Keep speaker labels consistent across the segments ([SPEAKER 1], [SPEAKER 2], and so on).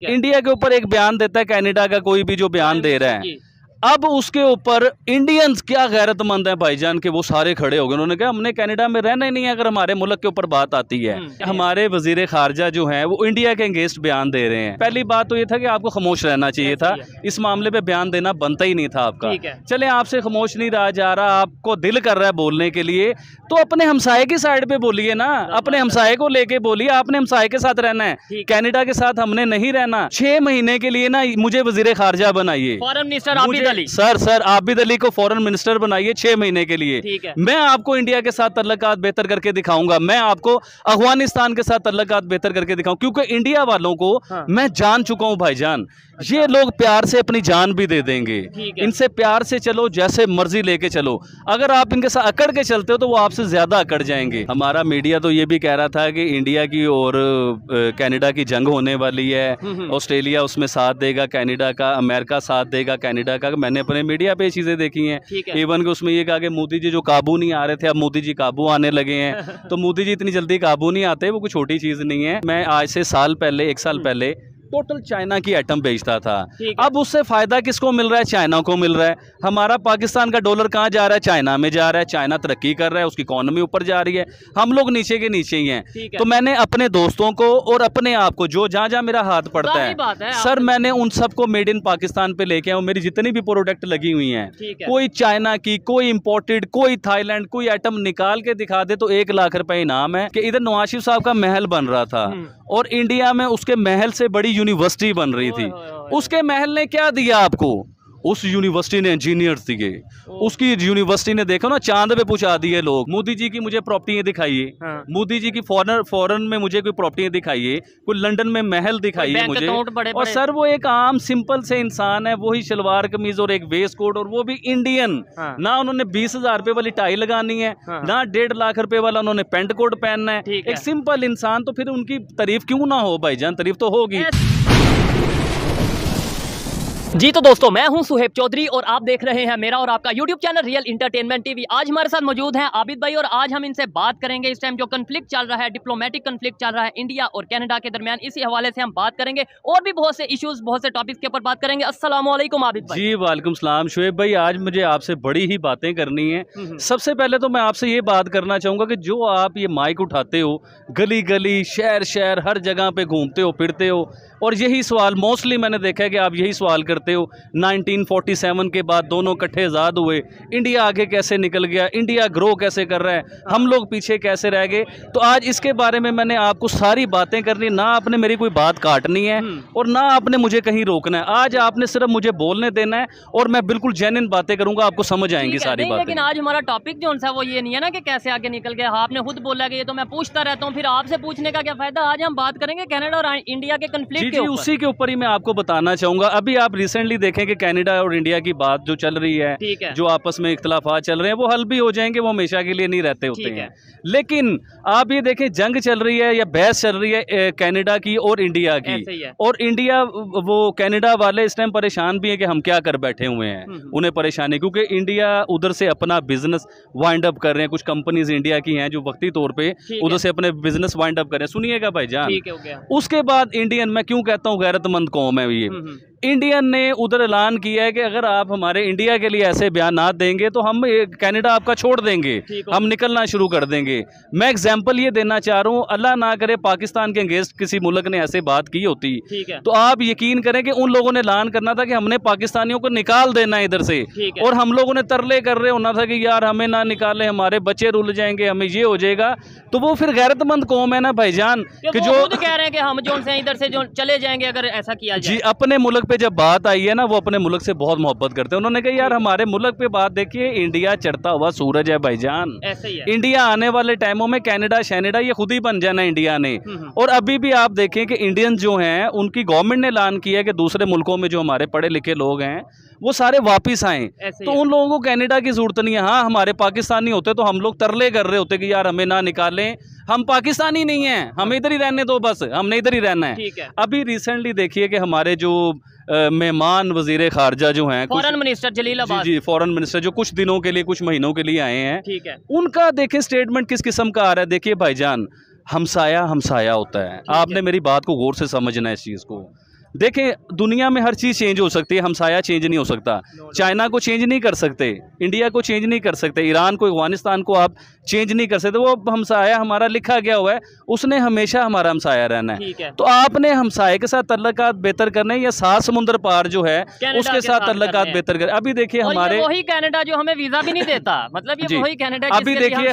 [SPEAKER 1] India के ऊपर एक बयान देता है कनाडा का कोई भी जो बयान दे रहा है, अब उसके ऊपर इंडियंस क्या गैरतमंद हैं भाईजान के वो सारे खड़े हो गए। उन्होंने कहा हमने कनाडा में रहना ही नहीं है अगर हमारे मुल्क के ऊपर बात आती है। हमारे वजीर खारजा जो हैं वो इंडिया के अगेंस्ट बयान दे रहे हैं। पहली बात तो ये था कि आपको खामोश रहना चाहिए था, इस मामले पे बयान देना बनता ही नहीं था आपका। चले आपसे खामोश नहीं रहा जा रहा, आपको दिल कर रहा है बोलने के लिए तो अपने हमसाये की साइड पे बोलिए ना, अपने हमसाये को लेके बोलिए। आपने हमसाये के साथ रहना है, कनाडा के साथ हमने नहीं रहना। 6 महीने के लिए ना मुझे वजीर खारजा बनाइए,
[SPEAKER 2] foreign minister
[SPEAKER 1] sir Abid Ali को फॉरेन मिनिस्टर बनाइए 6 महीने के लिए। मैं आपको इंडिया के साथ तल्लुकात बेहतर करके दिखाऊंगा, मैं आपको अफगानिस्तान के साथ तल्लुकात बेहतर करके दिखाऊं, क्योंकि इंडिया वालों को मैं जान चुका हूं भाईजान। ये लोग प्यार से अपनी जान भी दे देंगे, इनसे प्यार से चलो, जैसे मर्जी लेके चलो। अगर आप इनके साथ अकड़ के चलते हो तो वो आपसे ज्यादा अकड़ जाएंगे। हमारा मीडिया तो ये भी कह रहा था कि इंडिया की और कनाडा की जंग होने वाली है, ऑस्ट्रेलिया उसमें साथ देगा कनाडा का, अमेरिका साथ देगा कनाडा का। मैंने अपने मीडिया पे चीजें देखी हैं, इवन कि उसमें ये कहा कि मोदी जी जो काबू नहीं आ रहे थे अब मोदी जी काबू आने लगे हैं। तो मोदी जी इतनी जल्दी काबू नहीं आते, वो कोई छोटी चीज नहीं है। मैं आज से 1 साल पहले टोटल चाइना की एटम बेचता था, अब उससे फायदा किसको मिल रहा है? चाइना को मिल रहा है। हमारा पाकिस्तान का डॉलर कहाँ जा रहा है? चाइना में जा रहा है। चाइना तरक्की कर रहा है, उसकी इकोनॉमी ऊपर जा रही है, हम लोग नीचे के नीचे ही हैं। तो मैंने अपने दोस्तों को और अपने आप को जो जहाँ जहाँ मेरा हाथ पड़ता है सर, मैंने उन सबको मेड इन पाकिस्तान पे लेके आऊँ। मेरी जितनी भी प्रोडक्ट लगी हुई हैं, कोई चाइना की, कोई इम्पोर्टेड, कोई थाईलैंड, कोई आइटम निकाल के दिखा दे तो 1 लाख रुपए इनाम है। कि इधर नवाज शरीफ साहब का महल बन रहा था और इंडिया में उसके महल से बड़ी यूनिवर्सिटी बन रही थी। उसके महल ने क्या दिया आपको? उस यूनिवर्सिटी ने इंजीनियर्स दिए, उसकी यूनिवर्सिटी ने देखो ना चांद पे पहुंचा दिए लोग। मोदी जी की मुझे प्रॉपर्टी दिखाइए, मोदी जी की फॉरेन में मुझे कोई प्रॉपर्टी दिखाइए, कोई लंदन में महल दिखाइए मुझे। और सर वो एक आम सिंपल से इंसान है, वही शलवार कमीज और एक वेस्ट कोट, और वो भी इंडियन। ना उन्होंने 20,000 रुपए वाली टाई लगानी है, ना 1.5 लाख रुपए वाला उन्होंने पेंट कोट पहनना है। एक सिंपल इंसान, तो फिर उनकी तारीफ क्यों ना हो भाईजान? तारीफ तो होगी।
[SPEAKER 2] जी तो दोस्तों, मैं हूं सुहेब चौधरी और आप देख रहे हैं मेरा और आपका YouTube channel real entertainment TV. आज हमारे साथ मौजूद हैं आबिद भाई और आज हम इनसे बात करेंगे। इस टाइम जो कन्फ्लिक्ट चल रहा है, डिप्लोमेटिक कन्फ्लिक्ट चल रहा है इंडिया और कनाडा के दरमियान, इसी हवाले से हम बात करेंगे और भी बहुत से इश्यूज, बहुत से टॉपिक्स के ऊपर बात करेंगे। अस्सलाम वालेकुम आबिद भाई।
[SPEAKER 1] जी वालेकुम सलाम शुएब भाई, आज मुझे आपसे बड़ी ही बातें करनी है। सबसे पहले तो मैं आपसे ये बात करना चाहूँगा कि जो आप ये माइक उठाते हो, गली गली, शहर शहर, हर जगह पे घूमते हो, फिरते हो, और यही सवाल मोस्टली मैंने देखा है कि आप यही सवाल करते हो 1947 के बाद दोनों इकट्ठे आज़ाद हुए, इंडिया आगे कैसे निकल गया, इंडिया ग्रो कैसे कर रहा है, हम लोग पीछे कैसे रह गए। तो आज इसके बारे में मैंने आपको सारी बातें करनी, ना आपने मेरी कोई बात काटनी है और ना आपने मुझे कहीं रोकना है। आज आपने सिर्फ मुझे बोलने देना है और मैं बिल्कुल जेन्युइन बातें करूंगा, आपको समझ आएंगी सारी बातें।
[SPEAKER 2] लेकिन आज हमारा टॉपिक जो है वो ये नहीं है ना कि कैसे आगे निकल गया। आपने खुद बोला कि ये तो मैं पूछता रहता हूँ, फिर आपसे पूछने का क्या फायदा। आज हम बात करेंगे कनाडा और इंडिया के कन्फ्लिक्ट के ऊपर।
[SPEAKER 1] उसी के ऊपर ही मैं आपको बताना चाहूंगा। अभी आप रिसेंटली देखें कि कनाडा और इंडिया की बात जो चल रही है, जो आपस में इख्तलाफात चल रहे हैं, वो हल भी हो जाएंगे, वो हमेशा के लिए नहीं रहते होते हैं। लेकिन आप ये देखें, जंग चल रही है या बहस चल रही है कनाडा की और इंडिया की, और इंडिया वो कनाडा वाले इस टाइम परेशान भी है कि हम क्या कर बैठे हुए हैं। उन्हें परेशानी क्योंकि इंडिया उधर से अपना बिजनेस वाइंड अप कर रहे हैं। कुछ कंपनीज इंडिया की हैं जो वक्ती तौर पे उधर से अपने बिजनेस वाइंड अप कर रहे हैं। सुनिएगा भाईजान, उसके बाद इंडियन, मैं क्यों कहता हूँ गैरतमंद कौम है ये, इंडियन ने उधर ऐलान किया है कि अगर आप हमारे इंडिया के लिए ऐसे बयान देंगे तो हम कनाडा आपका छोड़ देंगे, हम निकलना शुरू कर देंगे। मैं एग्जांपल ये देना चाह रहा हूँ, अल्लाह ना करे पाकिस्तान के अगेंस्ट किसी मुल्क ने ऐसे बात की होती तो आप यकीन करें कि उन लोगों ने ऐलान करना था कि हमने पाकिस्तानियों को निकाल देना इधर से, और हम लोगों ने तरले कर रहे होना था कि यार हमें ना निकाले, हमारे बच्चे रुल जाएंगे, हमें ये हो जाएगा। तो वो फिर गैरतमंद कौम है ना भाईजान, कि जो
[SPEAKER 2] कह रहे हैं कि हम जो इधर से जो चले जाएंगे अगर ऐसा किया जाए।
[SPEAKER 1] जी, अपने मुल्क पे जब बात आई है ना, वो अपने मुल्क से बहुत मोहब्बत करते हैं। उन्होंने कहा यार हमारे मुल्क पे बात देखिए, इंडिया चढ़ता हुआ सूरज है भाईजान, ऐसे ही है। इंडिया आने वाले टाइमों में कनाडा शैनेडा ये खुद ही बन जाना इंडिया ने। और अभी भी आप देखें कि इंडियन जो हैं उनकी गवर्नमेंट ने ऐलान किया है कि दूसरे मुल्कों में जो हमारे पढ़े लिखे लोग हैं वो सारे वापिस आए, तो उन लोगों को कनाडा की जरूरत नहीं है। हाँ, हमारे पाकिस्तानी होते तो हम लोग तरले कर रहे होते कि यार हमें ना निकालें, हम पाकिस्तानी नहीं हैं, हमें इधर ही रहने दो, बस हमने इधर ही रहना है। अभी रिसेंटली देखिए कि हमारे जो मेहमान वजीर खारजा जो हैं,
[SPEAKER 2] फॉरेन मिनिस्टर जलीलाबाद,
[SPEAKER 1] जी फॉरेन मिनिस्टर जो कुछ दिनों के लिए, कुछ महीनों के लिए आए हैं, उनका देखिए स्टेटमेंट किस किस्म का आ रहा है। देखिए भाईजान, हमसाया हमसाया होता है, आपने मेरी बात को गौर से समझना है इस चीज़ को। देखें, दुनिया में हर चीज़ चेंज हो सकती है, हमसाया चेंज नहीं हो सकता। चाइना को चेंज नहीं कर सकते, इंडिया को चेंज नहीं कर सकते, ईरान को, अफगानिस्तान को आप चेंज नहीं कर सकते। वो हमसाया हमारा लिखा गया हुआ है, उसने हमेशा हमारा हमसाया रहना है। तो आपने हमसाये के साथ तल्लुकात बेहतर करने या 7 समुंदर पार जो है उसके साथ तल्लुकात बेहतर करने। अभी देखिए हमारे
[SPEAKER 2] वही कनाडा जो हमें वीजा भी नहीं देता, मतलब ये वही कनाडा।
[SPEAKER 1] अभी देखिए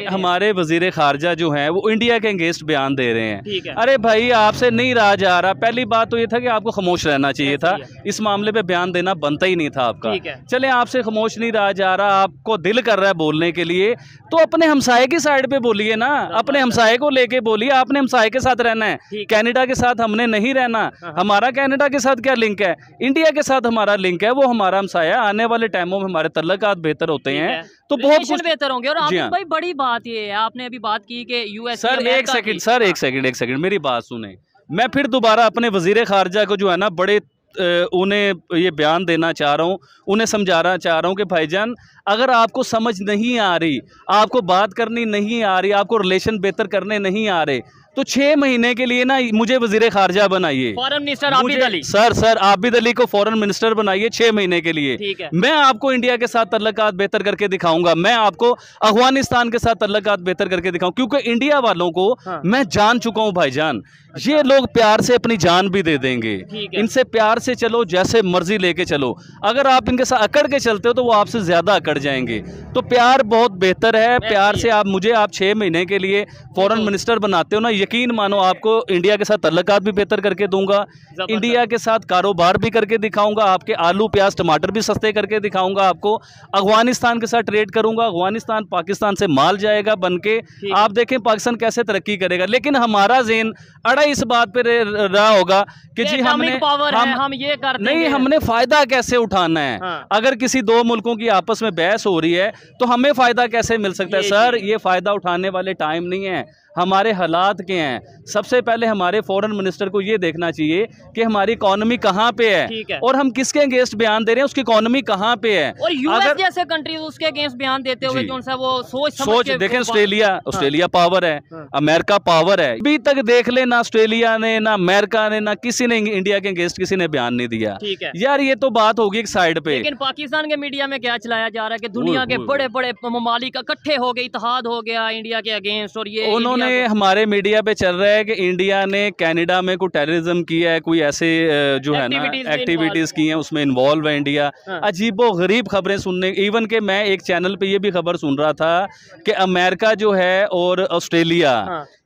[SPEAKER 1] हमारे वजीर खारजा जो है वो इंडिया के अगेंस्ट बयान दे रहे हैं। अरे भाई, आपसे नहीं रहा जा रहा। पहली बात तो ये था कि आपको खामोश रहना चाहिए था, इस मामले पे बयान देना बनता ही नहीं था आपका। चले, आपसे खामोश नहीं रहा जा रहा, आपको दिल कर रहा है बोलने के लिए, तो अपने हमसाये की साइड पे बोलिए ना, अपने हमसाये को लेके बोलिए। आपने हमसाये के साथ रहना है, कनाडा के साथ हमने नहीं रहना। हमारा कनाडा के साथ क्या लिंक है? इंडिया के साथ हमारा लिंक है, वो हमारा हमसाया। आने वाले टाइमों में हमारे तल्लुकात बेहतर होते हैं तो बहुत कुछ
[SPEAKER 2] बेहतर होंगे। और आपने भाई बड़ी बात ये है, आपने अभी बात की कि यूएस।
[SPEAKER 1] सर एक सेकंड मेरी बात सुने। मैं फिर दोबारा अपने वजीर खारजा को जो है ना बड़े उन्हें ये बयान देना चाह रहा हूँ, उन्हें समझाना चाह रहा हूँ कि भाईजान, अगर आपको समझ नहीं आ रही, आपको बात करनी नहीं आ रही, आपको रिलेशन बेहतर करने नहीं आ रहे, तो 6 महीने के लिए ना मुझे वजीर खारजा बनाइए,
[SPEAKER 2] foreign minister Abid Ali.
[SPEAKER 1] Sir Abid Ali को फॉरेन मिनिस्टर बनाइए 6 महीने के लिए।
[SPEAKER 2] ठीक है।
[SPEAKER 1] मैं आपको इंडिया के साथ तल्लुकात बेहतर करके दिखाऊंगा, मैं आपको अफगानिस्तान के साथ तल्लुकात बेहतर करके दिखाऊं, क्योंकि इंडिया वालों को मैं जान चुका हूं भाईजान। ये लोग प्यार से अपनी जान भी दे देंगे, इनसे प्यार से चलो, जैसे मर्जी लेके चलो। अगर आप इनके साथ अकड़ के चलते हो तो वो आपसे ज्यादा अकड़ जाएंगे। तो प्यार बहुत बेहतर है, प्यार से आप 6 महीने के लिए फॉरेन मिनिस्टर बनाते हो ना, यकीन मानो आपको इंडिया के साथ तल्लुकात भी बेहतर करके दूंगा, इंडिया के साथ कारोबार भी करके दिखाऊंगा, आपके आलू प्याज टमाटर भी सस्ते करके दिखाऊंगा आपको। अफगानिस्तान के साथ ट्रेड करूंगा, अफगानिस्तान पाकिस्तान से माल जाएगा बन के, आप देखें पाकिस्तान कैसे तरक्की करेगा। लेकिन हमारा ज़हन अड़ा इस बात पे रहा होगा कि जी हम ये कर नहीं, हमने फायदा कैसे उठाना है। अगर किसी 2 मुल्कों की आपस में बहस हो रही है तो हमें फायदा कैसे मिल सकता है? सर, ये फायदा उठाने वाले टाइम नहीं है, हमारे हालात के हैं। सबसे पहले हमारे फॉरेन मिनिस्टर को ये देखना चाहिए कि हमारी इकोनॉमी कहाँ पे है और हम किसके अगेंस्ट बयान दे रहे हैं, उसकी इकोनॉमी कहाँ पे है।
[SPEAKER 2] और यूएस जैसे कंट्री उसके अगेंस्ट बयान देते हुए जो सा वो सोच
[SPEAKER 1] देखें, ऑस्ट्रेलिया पावर है, अमेरिका पावर है। अभी तक देख ले, ना ऑस्ट्रेलिया ने, ना अमेरिका ने, ना किसी ने इंडिया के अगेंस्ट किसी ने बयान नहीं दिया। यार, ये तो बात होगी एक साइड पे।
[SPEAKER 2] लेकिन पाकिस्तान के मीडिया में क्या चलाया जा रहा है कि दुनिया के बड़े बड़े ममालिक इकट्ठे हो गए, इत्तेहाद हो गया इंडिया के अगेंस्ट, और ये
[SPEAKER 1] उन्होंने हमारे मीडिया पे चल रहा है कि इंडिया ने कनाडा में कोई टेररिज्म किया है, कोई ऐसे जो है ना एक्टिविटीज की हैं, उसमें इन्वॉल्व है इंडिया। अजीबो गरीब खबरें सुनने, इवन के मैं एक चैनल पे ये भी खबर सुन रहा था कि अमेरिका जो है और ऑस्ट्रेलिया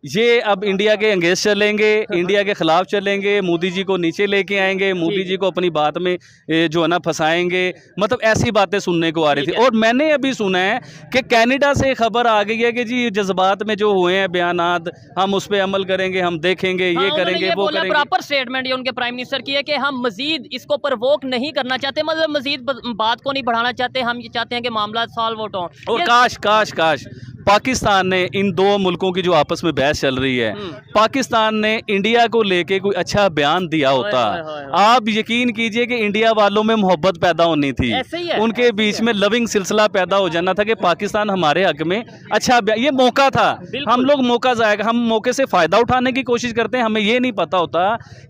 [SPEAKER 1] ये अब इंडिया के अंगेज चलेंगे, इंडिया के खिलाफ चलेंगे, मोदी जी को नीचे लेके आएंगे, मोदी जी को अपनी बात में जो है ना फंसाएंगे। मतलब ऐसी बातें सुनने को आ रही थी। और मैंने अभी सुना है कि कनाडा से खबर आ गई है कि जी जज्बात में जो हुए हैं बयानात, हम उस पर अमल करेंगे, हम देखेंगे, ये करेंगे, वो करेंगे।
[SPEAKER 2] प्रॉपर स्टेटमेंट ये उनके प्राइम मिनिस्टर की है कि हम मजीद इसको प्रवोक नहीं करना चाहते, मतलब मजीद बात को नहीं बढ़ाना चाहते, हम ये चाहते हैं कि मामला सॉल्व आउट हो।
[SPEAKER 1] और काश पाकिस्तान ने, इन 2 मुल्कों की जो आपस में बहस चल रही है, पाकिस्तान ने इंडिया को लेके कोई अच्छा बयान दिया होता, आप यकीन कीजिए कि इंडिया वालों में मोहब्बत पैदा होनी थी, उनके बीच में लविंग सिलसिला पैदा हो जाना था कि पाकिस्तान हमारे हक में अच्छा, ये मौका था। हम लोग मौका जाएगा, हम मौके से फ़ायदा उठाने की कोशिश करते हैं, हमें ये नहीं पता होता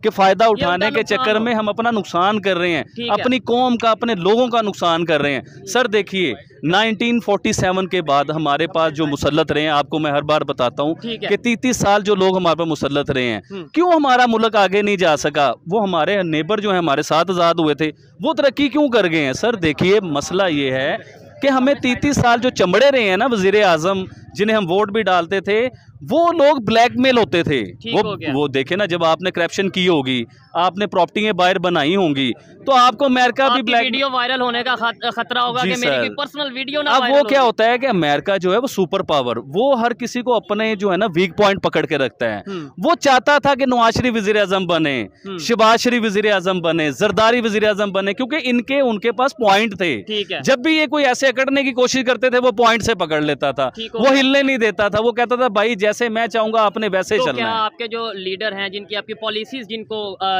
[SPEAKER 1] कि फ़ायदा उठाने के चक्कर में हम अपना नुकसान कर रहे हैं, अपनी कौम का, अपने लोगों का नुकसान कर रहे हैं। सर देखिए, 1947 के बाद हमारे पास जो मुसल्लत रहे हैं, आपको मैं हर बार बताता हूँ कि 33 साल जो लोग हमारे पास मुसल्लत रहे हैं, क्यों हमारा मुल्क आगे नहीं जा सका? वो हमारे नेबर जो है हमारे साथ आज़ाद हुए थे, वो तरक्की क्यों कर गए हैं? सर देखिए, मसला ये है कि हमें 33 साल जो चमड़े रहे हैं ना वज़ीर आज़म, जिन्हें हम वोट भी डालते थे, वो लोग ब्लैकमेल होते थे। वो देखे ना, जब आपने करप्शन की होगी, आपने प्रॉपर्टियां बाहर बनाई होंगी, तो आपको अमेरिका भी
[SPEAKER 2] वीडियो वायरल होने का खतरा होगा कि मेरी कोई पर्सनल वीडियो ना।
[SPEAKER 1] अब वो क्या होता है कि अमेरिका जो है वो सुपर पावर, वो हर किसी को अपने जो है ना वीक पॉइंट पकड़ के रखता है। वो चाहता था कि नवाज शरीफ वज़ीर आज़म बने, शहबाज शरीफ वज़ीर आज़म बने, जरदारी वज़ीर आज़म बने, क्योंकि उनके पास पॉइंट थे। जब भी ये कोई ऐसे अकड़ने की कोशिश करते थे, वो पॉइंट से पकड़ लेता था, वो हिलने नहीं देता था। वो कहता था भाई जैसे मैं चाहूंगा आपने वैसे
[SPEAKER 2] तो
[SPEAKER 1] चलना
[SPEAKER 2] क्या
[SPEAKER 1] है।
[SPEAKER 2] आपके जो लीडर हैं, जिनकी आपकी पॉलिसीज,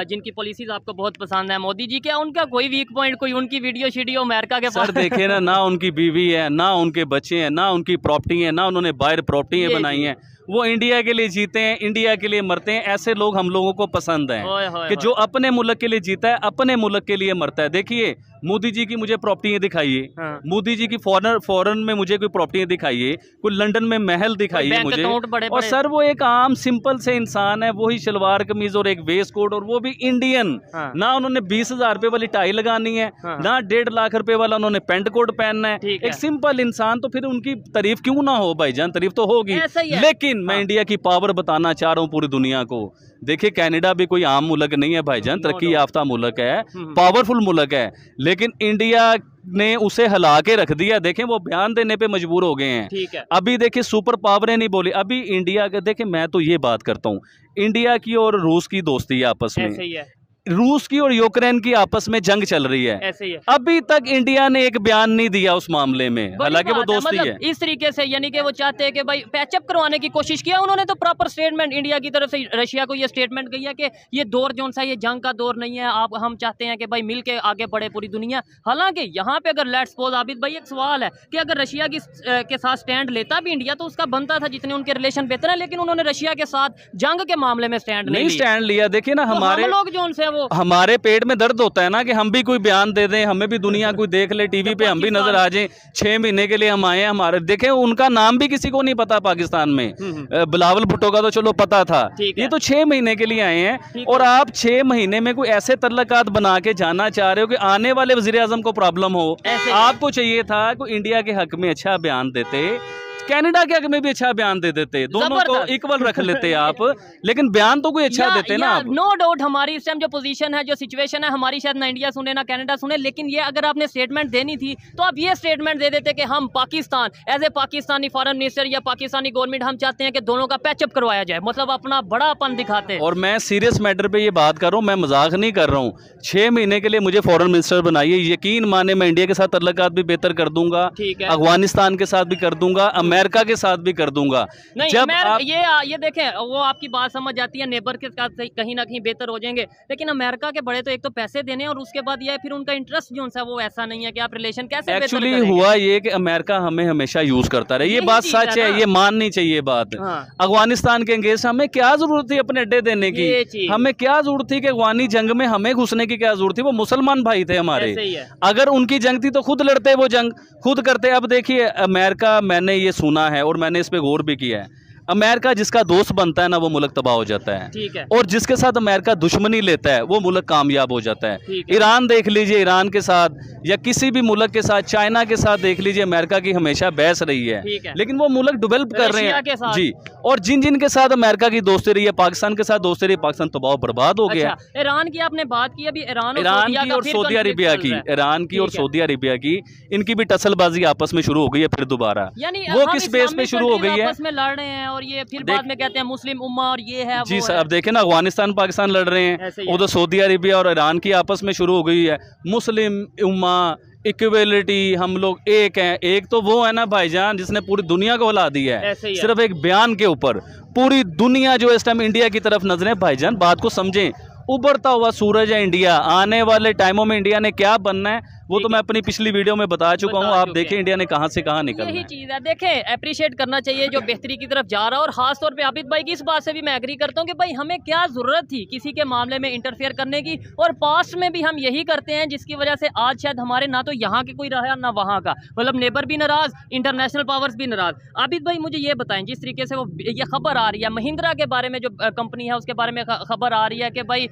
[SPEAKER 2] जिनकी पॉलिसीज आपको बहुत पसंद है, मोदी जी, क्या उनका कोई वीक पॉइंट, कोई उनकी वीडियो अमेरिका के
[SPEAKER 1] सर देखे ना उनकी बीवी है, ना उनके बच्चे हैं, ना उनकी प्रॉपर्टी है, ना उन्होंने बाहर प्रॉपर्टी बनाई हैं, वो इंडिया के लिए जीते हैं, इंडिया के लिए मरते हैं। ऐसे लोग हम लोगों को पसंद हैं कि जो अपने मुल्क के लिए जीता है, अपने मुल्क के लिए मरता है। देखिए मोदी जी की मुझे प्रॉपर्टी दिखाइए, मोदी जी की फॉरेन में मुझे कोई प्रॉपर्टी दिखाइए, कोई लंदन में महल दिखाइए मुझे, और सर वो एक आम सिंपल से इंसान है, वही शलवार कमीज और एक वेस्ट कोट, और वो भी इंडियन। ना उन्होंने 20,000 रुपए वाली टाई लगानी है, ना 1.5 लाख रुपए वाला उन्होंने पेंट कोट पहनना है। एक सिंपल इंसान, तो फिर उनकी तारीफ क्यों ना हो भाईजान, तारीफ तो होगी। लेकिन मैं इंडिया की पावर बताना चाह रहा हूँ पूरी दुनिया को। देखिए कनाडा भी कोई आम मुल्क नहीं है भाईजान, तरक्की याफ्ता मुल्क है, पावरफुल मुल्क है, लेकिन इंडिया ने उसे हिला के रख दिया। देखें वो बयान देने पे मजबूर हो गए हैं।
[SPEAKER 2] ठीक है।
[SPEAKER 1] अभी देखिए सुपर पावरें नहीं बोली अभी इंडिया के। देखिए मैं तो ये बात करता हूँ, इंडिया की और रूस की दोस्ती है आपस में,
[SPEAKER 2] ऐसे ही है।
[SPEAKER 1] रूस की और यूक्रेन की आपस में जंग चल रही है,
[SPEAKER 2] ऐसे ही है।
[SPEAKER 1] अभी तक इंडिया ने एक बयान नहीं दिया उस मामले में, हालांकि वो दोस्ती है।
[SPEAKER 2] इस तरीके से यानी कि वो चाहते हैं कि भाई पैचअप करवाने की कोशिश किया उन्होंने, तो प्रॉपर स्टेटमेंट इंडिया की तरफ से रशिया को ये स्टेटमेंट गई है कि ये दौर जो सा ये जंग का दौर नहीं है, आप हम चाहते हैं कि भाई मिल के आगे बढ़े पूरी दुनिया। हालांकि यहाँ पे अगर लेट्स सपोज आबिद भाई एक सवाल है कि अगर रशिया के साथ स्टैंड लेता भी इंडिया तो उसका बनता था, जितने उनके रिलेशन बेहतर है, लेकिन उन्होंने रशिया के साथ जंग के मामले में स्टैंड नहीं
[SPEAKER 1] स्टैंड लिया। देखिए ना हमारे
[SPEAKER 2] लोग जो उनसे वो
[SPEAKER 1] हमारे पेट में दर्द होता है ना कि हम भी कोई बयान दे दें, हमें भी दुनिया कोई देख ले टीवी पे, हम भी नजर आ जाएं। 6 महीने के लिए हम आए हैं, हमारे देखें उनका नाम भी किसी को नहीं पता पाकिस्तान में। बिलावल भुट्टो का तो चलो पता था, ये तो 6 महीने के लिए आए हैं, और आप 6 महीने में कोई ऐसे तल्लकात बना के जाना चाह रहे हो कि आने वाले वजीर आजम को प्रॉब्लम हो। आपको चाहिए था कि इंडिया के हक में अच्छा बयान देते, कनाडा के हक में भी अच्छा बयान दे देते, दोनों को इक्वल रख लेते आप, लेकिन बयान तो कोई अच्छा देते ना।
[SPEAKER 2] नो डाउट हमारी इस टाइम जो पोजीशन है, जो सिचुएशन है, हमारी शायद ना इंडिया सुने ना कनाडा सुने, लेकिन ये अगर आपने स्टेटमेंट देनी थी तो आप ये स्टेटमेंट दे देते कि हम Pakistan as a Pakistani foreign minister या पाकिस्तानी गवर्नमेंट हम चाहते हैं कि दोनों का पैचअप करवाया जाए, मतलब अपना बड़ापन दिखाते।
[SPEAKER 1] और मैं सीरियस मैटर पे ये बात कर रहा हूँ, मैं मजाक नहीं कर रहा हूँ। 6 महीने के लिए मुझे फॉरेन मिनिस्टर बनाइए, यकीन माने मैं इंडिया के साथ तल्लकात भी बेहतर कर दूंगा, अफगानिस्तान के साथ भी कर दूंगा, अमेरिका के साथ भी कर दूंगा।
[SPEAKER 2] नहीं जब आप ये देखें, वो आपकी बात समझ जाती है, नेबर के साथ कहीं ना कहीं बेहतर हो जाएंगे, लेकिन अमेरिका के बड़े तो एक तो पैसे देने और उसके बाद ये फिर उनका इंटरेस्ट जो है वो ऐसा नहीं है कि आप रिलेशन कैसे
[SPEAKER 1] एक्चुअली हुआ ये कि अमेरिका हमें हमेशा यूज करता रहे, ये बात सच है, ये माननी चाहिए बात। अफगानिस्तान के अंगेज हमें क्या जरूरत थी अपने अड्डे देने की, हमें क्या जरूरत थी कि अफगानी जंग में हमें घुसने की क्या जरूरत थी, वो मुसलमान भाई थे हमारे, अगर उनकी जंग थी तो खुद लड़ते, वो जंग खुद करते। अब देखिए अमेरिका, मैंने ये सुना है और मैंने इस पे गौर भी किया है, अमेरिका जिसका दोस्त बनता है ना वो मुल्क तबाह हो जाता है, ठीक है, और जिसके साथ अमेरिका दुश्मनी लेता है वो मुल्क कामयाब हो जाता है। ईरान देख लीजिए, ईरान के साथ या किसी भी मुल्क के साथ, चाइना के साथ देख लीजिए, अमेरिका की हमेशा बहस रही है, लेकिन वो मुल्क डेवलप कर रहे हैं जी। और जिन जिन के साथ अमेरिका की दोस्ती रही है, पाकिस्तान के साथ दोस्ती रही, पाकिस्तान तबाह बर्बाद हो गया।
[SPEAKER 2] ईरान की आपने बात की, अभी ईरान
[SPEAKER 1] की और सऊदी अरेबिया की, ईरान की और सऊदी अरेबिया की, इनकी भी टसलबाजी आपस में शुरू हो गई है फिर दोबारा। वो किस बेस पे शुरू हो गई है,
[SPEAKER 2] आपस में लड़ रहे हैं और ये फिर बाद में कहते हैं मुस्लिम उम्मा और ये है
[SPEAKER 1] जी सर। अब देखें ना अफगानिस्तान पाकिस्तान लड़ रहे हैं, उधर सऊदी अरेबिया और ईरान की आपस में शुरू हो गई है मुस्लिम उम्मा, इक्वलिटी, हम लोग एक हैं। एक तो वो है ना भाईजान जिसने पूरी दुनिया को हिला दिया है, सिर्फ एक बयान के ऊपर। पूरी दुनिया जो इस टाइम इंडिया की तरफ नजरें, भाईजान बात को समझें, उभरता हुआ सूरज है इंडिया। आने वाले टाइमों में इंडिया ने क्या बनना है वो तो मैं अपनी पिछली वीडियो में बता चुका हूँ, आप देखें इंडिया ने कहां से कहां निकलना है।
[SPEAKER 2] यही चीज है, देखें अप्रिशिएट करना चाहिए जो बेहतरी की तरफ जा रहा है। और खास तौर पे आबिद भाई की इस बात से भी मैं एग्री करता हूँ कि भाई हमें क्या जरूरत थी किसी के मामले में इंटरफेयर करने की, और पास्ट में भी हम यही करते हैं, जिसकी वजह से आज शायद हमारे ना तो यहाँ के कोई रहा ना वहाँ का, मतलब नेबर भी नाराज, इंटरनेशनल पावर्स भी नाराज। आबिद भाई मुझे ये बताएं, जिस तरीके से वो ये खबर आ रही है महिंद्रा के बारे में, जो कंपनी है उसके बारे में खबर आ रही है कि भाई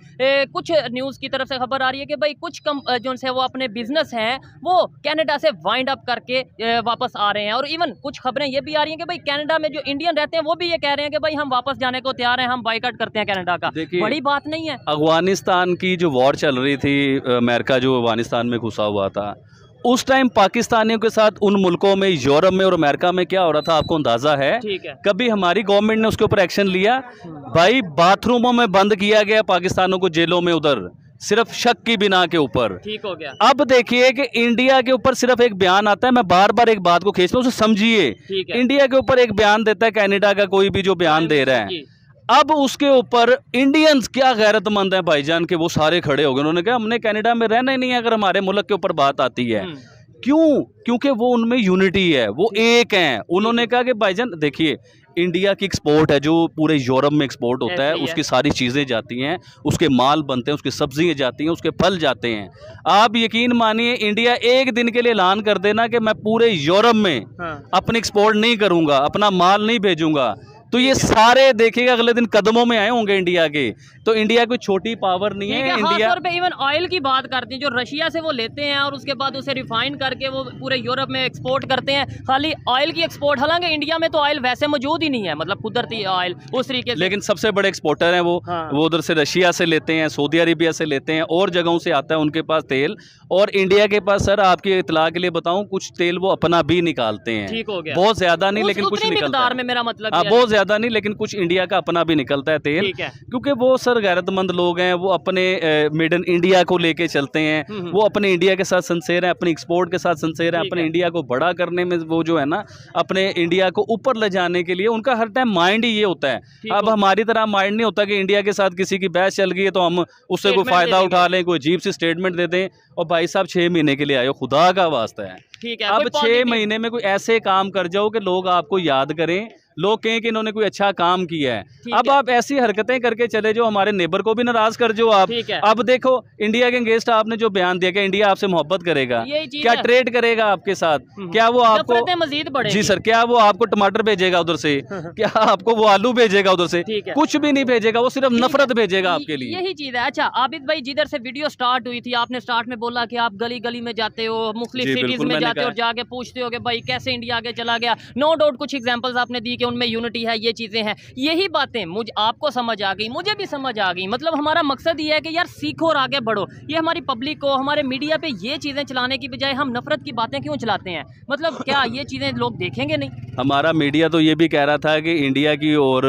[SPEAKER 2] कुछ न्यूज़ की तरफ से खबर आ रही है कि भाई कुछ जो है वो अपने बिजनेस हैं वो कनाडा से वाइंड अप करके वापस आ रहे हैं। और इवन कुछ खबरें ये भी आ रही हैं कि भाई कनाडा में जो इंडियन रहते हैं वो भी ये कह रहे हैं कि भाई हम वापस जाने को तैयार हैं, हम बाइकआउट करते हैं कनाडा का। बड़ी बात नहीं है।
[SPEAKER 1] अफगानिस्तान की जो वॉर चल रही थी, अमेरिका जो अफगानिस्तान में घुसा हुआ था, उस टाइम पाकिस्तानियों के साथ उन मुल्कों में, यूरोप में और अमेरिका में क्या हो रहा था आपको अंदाजा है? कभी हमारी गवर्नमेंट ने उसके ऊपर एक्शन लिया? भाई बाथरूमों में बंद किया गया पाकिस्तानों को, जेलों में, उधर सिर्फ शक की बिना के ऊपर।
[SPEAKER 2] ठीक हो गया।
[SPEAKER 1] अब देखिए कि इंडिया के ऊपर सिर्फ एक बयान आता है, मैं बार बार एक बात को खींचता हूँ, उसे समझिए। इंडिया के ऊपर एक बयान देता है कनाडा का कोई भी जो बयान दे रहा है, अब उसके ऊपर इंडियंस क्या गैरतमंद है भाईजान के वो सारे खड़े हो गए। उन्होंने कहा हमने कनाडा में रहना ही नहीं है अगर हमारे मुल्क के ऊपर बात आती है। क्यों? क्योंकि वो उनमें यूनिटी है, वो एक हैं। उन्होंने कहा कि भाईजान देखिए इंडिया की एक्सपोर्ट है जो पूरे यूरोप में एक्सपोर्ट होता है, उसकी सारी चीज़ें जाती हैं, उसके माल बनते हैं, उसकी सब्जियां जाती हैं, उसके फल जाते हैं। आप यकीन मानिए इंडिया एक दिन के लिए ऐलान कर देना कि मैं पूरे यूरोप में अपनी एक्सपोर्ट नहीं करूंगा, अपना माल नहीं भेजूंगा, तो ये सारे देखिएगा अगले दिन कदमों में आए होंगे इंडिया के। तो इंडिया कोई छोटी पावर नहीं है। इंडिया
[SPEAKER 2] तौर पे इवन ऑयल की बात करते हैं जो रशिया से वो लेते हैं और उसके बाद उसे रिफाइन करके वो पूरे यूरोप में एक्सपोर्ट करते हैं, खाली ऑयल की एक्सपोर्ट। हालांकि इंडिया में तो ऑयल वैसे मौजूद ही नहीं है, मतलब कुदरती ऑयल उस तरीके से।
[SPEAKER 1] लेकिन सबसे बड़े एक्सपोर्टर हैं वो। वो उधर से रशिया से लेते हैं, सऊदी अरेबिया से लेते हैं, और जगहों से आता है उनके पास तेल। और इंडिया के पास सर आपकी इतला के लिए बताऊं, कुछ तेल वो अपना भी निकालते हैं।
[SPEAKER 2] ठीक हो गया,
[SPEAKER 1] बहुत ज्यादा नहीं लेकिन कुछ निकलता है।
[SPEAKER 2] मेरा मतलब
[SPEAKER 1] बहुत ज्यादा नहीं लेकिन कुछ इंडिया का अपना भी निकलता है तेल, क्योंकि वो सर गैरतमंद लोग हैं। वो अपने मेड इन इंडिया को लेके चलते हैं, वो अपने इंडिया के साथ सिंसेयर हैं, अपनी एक्सपोर्ट के साथ सिंसेयर हैं, अपने इंडिया को बड़ा करने में वो जो है ना, अपने इंडिया को ऊपर ले जाने के लिए उनका हर टाइम माइंड ही ये होता है। अब हमारी तरह माइंड नहीं होता कि इंडिया के साथ किसी की बहस चल गई है तो हम उससे कोई फायदा उठा लें, कोई अजीब सी स्टेटमेंट दे दें। और भाई साहब 6 महीने के लिए आए हो, खुदा का वास्ता है। अब 6 महीने में कोई ऐसे काम कर जाओ कि लोग आपको याद करें, लोग कहें कि इन्होंने कोई अच्छा काम किया है। अब आप ऐसी हरकतें करके चले जो हमारे नेबर को भी नाराज कर जो आप। अब देखो इंडिया के अगेंस्ट आपने जो बयान दिया कि इंडिया आपसे मोहब्बत करेगा, क्या ट्रेड करेगा आपके साथ, क्या वो आपको
[SPEAKER 2] मजीद बढ़ेगी?
[SPEAKER 1] जी सर, क्या वो आपको टमाटर भेजेगा उधर से, क्या आपको वो आलू भेजेगा उधर से? कुछ भी नहीं भेजेगा, वो सिर्फ नफरत भेजेगा आपके लिए।
[SPEAKER 2] यही चीज है। अच्छा आबिद भाई, जिधर से वीडियो स्टार्ट हुई थी, आपने स्टार्ट में बोला कि आप गली गली में जाते हो, मुख्तलिफ सिटीज में जाते हो और जाके पूछते हो कि भाई कैसे इंडिया आगे चला गया। नो डाउट कुछ एग्जांपल्स आपने दी कि उनमें यूनिटी है, ये चीजें हैं। यही बातें मुझे आपको समझ आ गई, मुझे भी समझ आ गई। मतलब हमारा मकसद ये है कि यार सीखो और आगे बढ़ो। ये हमारी पब्लिक को, हमारे मीडिया पे ये चीजें चलाने की बजाय हम नफरत की बातें क्यों चलाते हैं? मतलब क्या ये चीजें लोग देखेंगे नहीं?
[SPEAKER 1] हमारा मीडिया तो ये भी कह रहा था कि इंडिया की और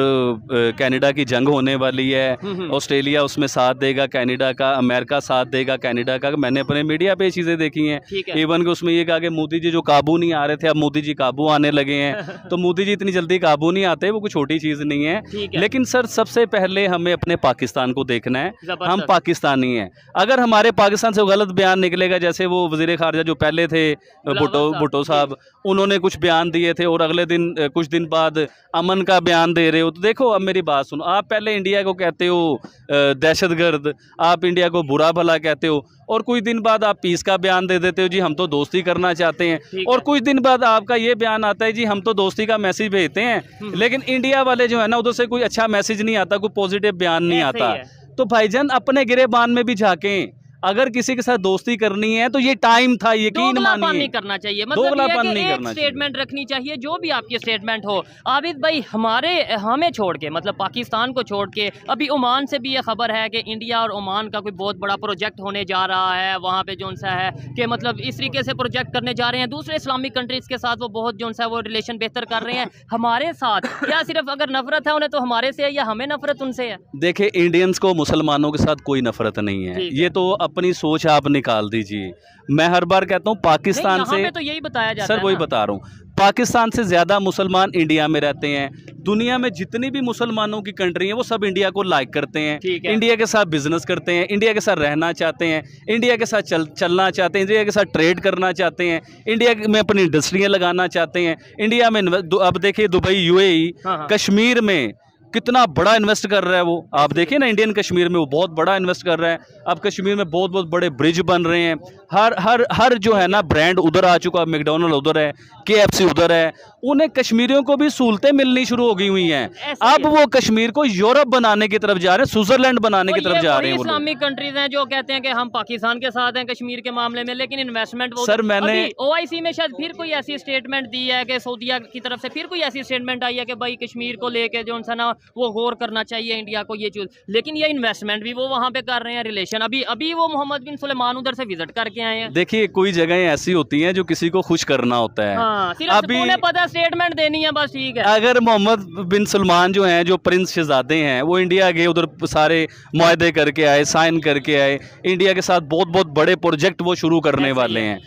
[SPEAKER 1] कनाडा की जंग होने वाली है, ऑस्ट्रेलिया उसमें साथ देगा कनाडा का, अमेरिका साथ देगा कनाडा का। मैंने अपने मीडिया पे चीजें देखी हैं, इवन कि उसमें ये कहा कि मोदी जी जो काबू नहीं आ रहे थे, अब मोदी जी काबू आने लगे हैं। तो मोदी जी इतनी जल्दी काबू नहीं आते, वो कोई छोटी चीज नहीं है। लेकिन सर सबसे पहले हमें अपने पाकिस्तान को देखना है, हम पाकिस्तानी हैं। अगर हमारे पाकिस्तान से गलत बयान निकलेगा, जैसे वो वजीर खारजा जो पहले थे भुट्टो साहब, उन्होंने कुछ बयान दिए थे और अगले दिन कुछ दिन बाद अमन का बयान दे रहे हो, तो देखो अब मेरी बात सुनो, आप पहले इंडिया को कहते हो दहशतगर्द, आप इंडिया को बुरा भला कहते हो, और कुछ दिन बाद आप पीस का बयान दे देते हो, जी हम तो दोस्ती करना चाहते हैं। और कुछ दिन बाद आपका ये बयान आता है, जी हम तो दोस्ती का मैसेज भेजते हैं। लेकिन इंडिया वाले जो है ना, उधर से कोई अच्छा मैसेज नहीं आता, कोई पॉजिटिव बयान नहीं आता। तो भाईजान अपने गिरेबान में भी झांकें। अगर किसी के साथ दोस्ती करनी है तो ये टाइम था, यकीन मानिए।
[SPEAKER 2] नहीं करना चाहिए, मतलब एक स्टेटमेंट रखनी चाहिए, जो भी आपकी स्टेटमेंट हो। आबिद भाई, हमें छोड़ के, मतलब पाकिस्तान को छोड़ के, अभी ओमान से भी ये खबर है कि इंडिया और ओमान का कोई बहुत बड़ा प्रोजेक्ट होने जा रहा है। वहाँ पे जो सा है कि मतलब इस तरीके से प्रोजेक्ट करने जा रहे हैं, दूसरे इस्लामिक कंट्रीज के साथ वो बहुत जो सा वो रिलेशन बेहतर कर रहे हैं। हमारे साथ क्या सिर्फ अगर नफरत है उन्हें तो हमारे से है, या हमें नफरत उनसे है?
[SPEAKER 1] देखिए इंडियंस को मुसलमानों के साथ कोई नफरत नहीं है, ये तो अपनी सोच आप निकाल दीजिए। मैं हर बार कहता हूँ पाकिस्तान से,
[SPEAKER 2] तो यही बताया जाता
[SPEAKER 1] है सर, वही बता रहा हूँ, पाकिस्तान से ज्यादा मुसलमान इंडिया में रहते हैं। दुनिया में जितनी भी मुसलमानों की कंट्री है वो सब इंडिया को लाइक करते हैं, इंडिया के साथ बिजनेस करते हैं, इंडिया के साथ रहना चाहते हैं, इंडिया के साथ चलना चाहते हैं, इंडिया के साथ ट्रेड करना चाहते हैं, इंडिया में अपनी इंडस्ट्रियाँ लगाना चाहते हैं। इंडिया में अब देखिए दुबई, यूएई, कश्मीर में कितना बड़ा इन्वेस्ट कर रहा है वो। आप देखिए ना इंडियन कश्मीर में वो बहुत बड़ा इन्वेस्ट कर रहा है। अब कश्मीर में बहुत बहुत बड़े ब्रिज बन रहे हैं, हर जो है ना ब्रांड उधर आ चुका है, मैकडॉनल्ड उधर है, KFC उधर है। उन्हें कश्मीरियों को भी सहूलतें मिलनी शुरू हो गई हुई हैं। अब वो कश्मीर को यूरोप बनाने की तरफ जा रहे हैं, स्विट्जरलैंड बनाने की तरफ जा रहे हैं।
[SPEAKER 2] इस्लामिक कंट्रीज हैं जो कहते हैं कि हम पाकिस्तान के साथ हैं कश्मीर के मामले में, लेकिन इन्वेस्टमेंट
[SPEAKER 1] सर मैंने
[SPEAKER 2] OIC में शायद फिर कोई ऐसी स्टेटमेंट दी है कि सऊदीया की तरफ से फिर कोई ऐसी स्टेटमेंट आई है कि भाई कश्मीर को लेके जो सा ना वो गौर करना चाहिए इंडिया को, ये चीज। लेकिन ये इन्वेस्टमेंट भी वो वहाँ पे कर रहे हैं, रिलेशन अभी वो मोहम्मद बिन सुलेमान उधर से विजिट करके आए हैं।
[SPEAKER 1] देखिए कोई जगह ऐसी होती हैं जो किसी को खुश करना होता है।
[SPEAKER 2] अभी उन्हें पता स्टेटमेंट देनी है, बस ठीक है।
[SPEAKER 1] अगर मोहम्मद बिन सलमान जो हैं, जो प्रिंस शहजादे हैं, वो इंडिया गए, उधर सारे मुआहदे करके आए, साइन करके आए, इंडिया के साथ बहुत बहुत बड़े प्रोजेक्ट वो शुरू करने वाले हैं।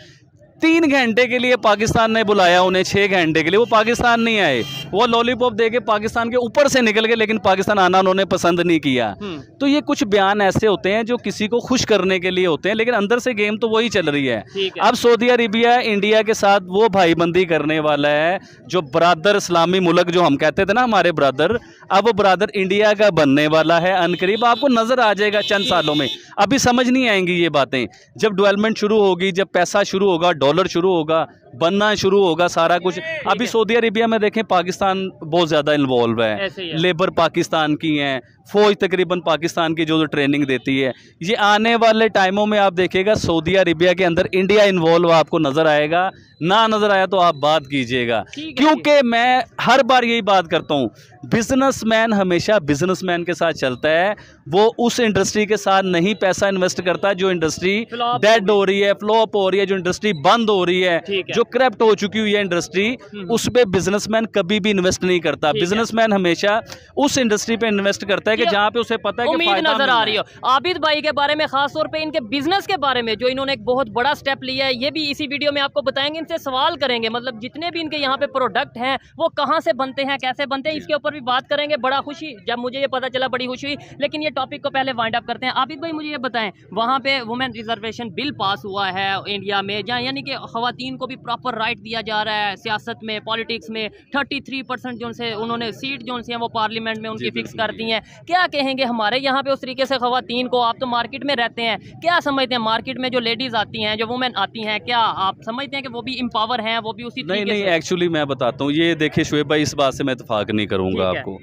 [SPEAKER 1] 3 घंटे के लिए पाकिस्तान ने बुलाया उन्हें, 6 घंटे के लिए वो पाकिस्तान नहीं आए। वो लॉलीपॉप दे के पाकिस्तान के ऊपर से निकल गए, लेकिन पाकिस्तान आना उन्होंने पसंद नहीं किया। तो ये कुछ बयान ऐसे होते हैं जो किसी को खुश करने के लिए होते हैं, लेकिन अंदर से गेम तो वही चल रही है। अब सऊदी अरेबिया इंडिया के साथ वो भाईबंदी करने वाला है, जो ब्रादर इस्लामी मुल्क जो हम कहते थे ना हमारे ब्रादर, अब वो ब्रादर इंडिया का बनने वाला है अनकरीब। आपको नजर आ जाएगा चंद सालों में, अभी समझ नहीं आएंगी ये बातें। जब डेवलपमेंट शुरू होगी, जब पैसा शुरू होगा, डॉलर शुरू होगा, बनना शुरू होगा सारा कुछ। अभी सऊदी अरेबिया में देखें पाकिस्तान बहुत ज़्यादा इन्वॉल्व है, लेबर पाकिस्तान की है, फौज तकरीबन पाकिस्तान की जो ट्रेनिंग देती है। ये आने वाले टाइमों में आप देखिएगा सऊदी अरेबिया के अंदर इंडिया इन्वॉल्व आपको नज़र आएगा। ना नज़र आया तो आप बात कीजिएगा, क्योंकि मैं हर बार यही बात करता हूँ, बिजनेसमैन हमेशा बिजनेसमैन के साथ चलता है। वो उस इंडस्ट्री के साथ नहीं पैसा इन्वेस्ट करता जो इंडस्ट्री डेड हो रही है, फ्लॉप हो रही है, जो इंडस्ट्री बंद हो रही है, जो करप्ट हो चुकी हुई है इंडस्ट्री, उस पे बिजनेसमैन कभी भी इन्वेस्ट नहीं करता। बिजनेसमैन हमेशा उस इंडस्ट्री पे इन्वेस्ट करता है कि जहाँ पे उसे पता है कि फायदा
[SPEAKER 2] नजर आ रही हो। आबिद भाई के बारे में, खास तौर पे इनके बिजनेस के बारे में जो इन्होंने एक बहुत बड़ा स्टेप लिया है, ये भी इसी वीडियो में आपको बताएंगे। इनसे सवाल करेंगे, मतलब जितने भी इनके यहाँ पे प्रोडक्ट हैं वो कहाँ से बनते हैं, कैसे बनते हैं, इसके ऊपर भी बात करेंगे। बड़ा खुशी जब मुझे ये पता चला, बड़ी खुशी हुई। लेकिन ये टॉपिक को पहले वाइंड अप करते हैं। आबिद भाई मुझे ये बताएं, वहाँ पे वुमेन रिजर्वेशन बिल पास हुआ है इंडिया में, जहाँ यानी कि खवातीन को भी प्रॉपर राइट दिया जा रहा है सियासत में, पॉलिटिक्स में। 33% जो से उन्होंने सीट जो से वो पार्लियामेंट में उनकी फिक्स कर दी हैं। क्या कहेंगे हमारे यहाँ पे उस तरीके से खवातीन को? आप तो मार्केट में रहते हैं, क्या समझते हैं मार्केट में जो लेडीज आती हैं, जो वुमेन आती हैं, क्या आप समझते हैं कि वो भी एम्पावर हैं, वो भी उसी
[SPEAKER 1] नहीं, एक्चुअली मैं बताता हूँ। ये देखिए शुएब भाई, इस बात से मैं इत्तेफाक नहीं करूँगा आपको।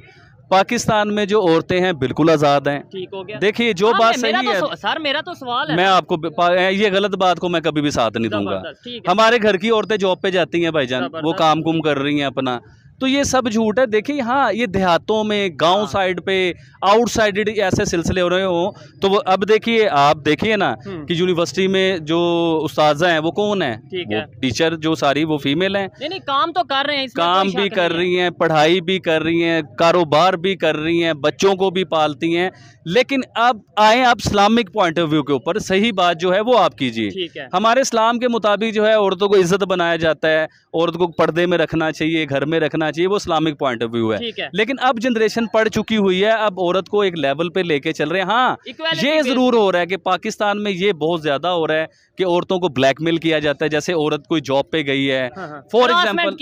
[SPEAKER 1] पाकिस्तान में जो औरतें हैं बिल्कुल आज़ाद हैं।
[SPEAKER 2] ठीक हो गया।
[SPEAKER 1] देखिए जो बात सही है
[SPEAKER 2] सर, मेरा तो सवाल है,
[SPEAKER 1] मैं आपको ये गलत बात को मैं कभी भी साथ नहीं दूंगा। हमारे घर की औरतें जॉब पे जाती हैं भाईजान, वो काम कुम कर रही हैं अपना, तो ये सब झूठ है। देखिए हाँ, ये देहातों में, गांव साइड पे, आउटसाइडेड ऐसे सिलसिले हो रहे हो, तो वो अब देखिए, आप देखिए ना कि यूनिवर्सिटी में जो उस्ताजा हैं वो कौन है? वो टीचर जो सारी वो फीमेल हैं।
[SPEAKER 2] नहीं, काम तो कर रहे हैं,
[SPEAKER 1] काम भी कर रही हैं, पढ़ाई भी कर रही हैं, कारोबार भी कर रही हैं, बच्चों को भी पालती हैं। लेकिन अब आए आप इस्लामिक पॉइंट ऑफ व्यू के ऊपर, सही बात जो है वो आप कीजिए। हमारे इस्लाम के मुताबिक जो है औरतों को इज्जत बनाया जाता है, औरत को पर्दे में रखना चाहिए, घर में रखना चाहिए, वो इस्लामिक पॉइंट ऑफ व्यू है। लेकिन अब जनरेशन पढ़ चुकी हुई है, अब औरत को एक लेवल पे लेके चल रहे हैं। हाँ, ये जरूर हो रहा है कि पाकिस्तान में ये बहुत ज्यादा हो रहा है कि औरतों को ब्लैकमेल किया जाता है। जैसे औरत कोई जॉब पे गई है, फॉर एग्जाम्पल